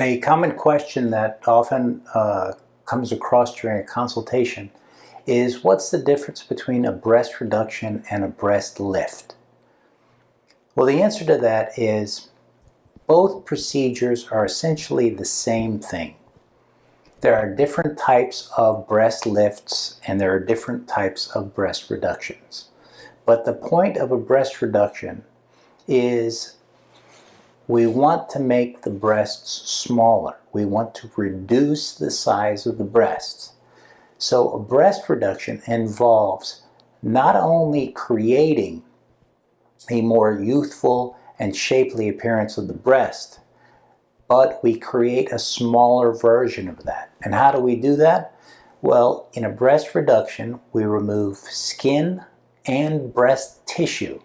A common question that often comes across during a consultation is, what's the difference between a breast reduction and a breast lift? Well, the answer to that is both procedures are essentially the same thing. There are different types of breast lifts and there are different types of breast reductions. But the point of a breast reduction is we want to make the breasts smaller. We want to reduce the size of the breasts. So a breast reduction involves not only creating a more youthful and shapely appearance of the breast, but we create a smaller version of that. And how do we do that? Well, in a breast reduction, we remove skin and breast tissue.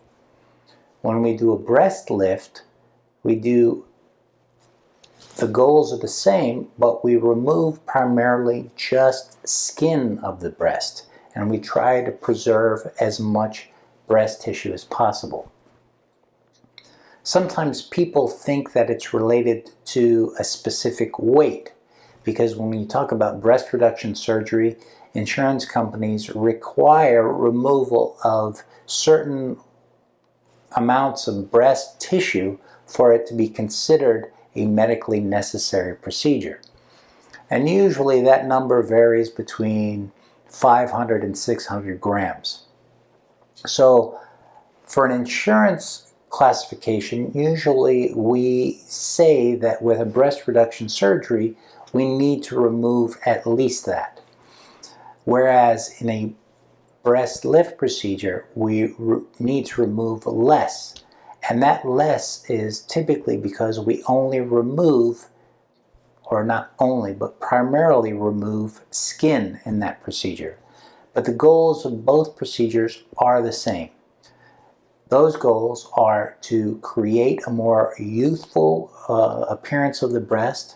When we do a breast lift, the goals are the same, but we remove primarily just skin of the breast, and we try to preserve as much breast tissue as possible. Sometimes people think that it's related to a specific weight, because when you talk about breast reduction surgery, insurance companies require removal of certain amounts of breast tissue for it to be considered a medically necessary procedure. And usually that number varies between 500 and 600 grams. So for an insurance classification, usually we say that with a breast reduction surgery, we need to remove at least that. Whereas in a breast lift procedure, we need to remove less. And that less is typically because we only remove, or not only, but primarily remove skin in that procedure. But the goals of both procedures are the same. Those goals are to create a more youthful appearance of the breast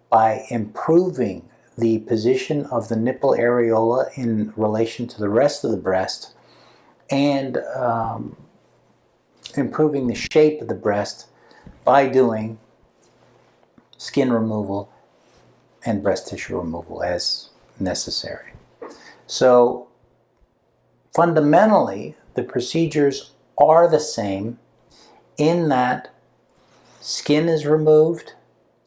by improving the position of the nipple areola in relation to the rest of the breast, and improving the shape of the breast by doing skin removal and breast tissue removal as necessary. So fundamentally, the procedures are the same in that skin is removed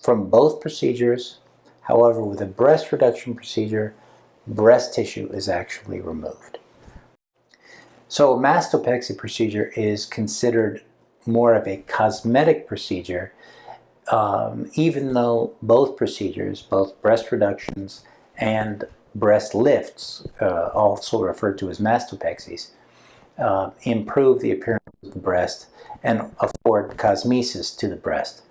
from both procedures. However, with a breast reduction procedure, breast tissue is actually removed. So a mastopexy procedure is considered more of a cosmetic procedure, even though both procedures, both breast reductions and breast lifts, also referred to as mastopexies, improve the appearance of the breast and afford cosmesis to the breast.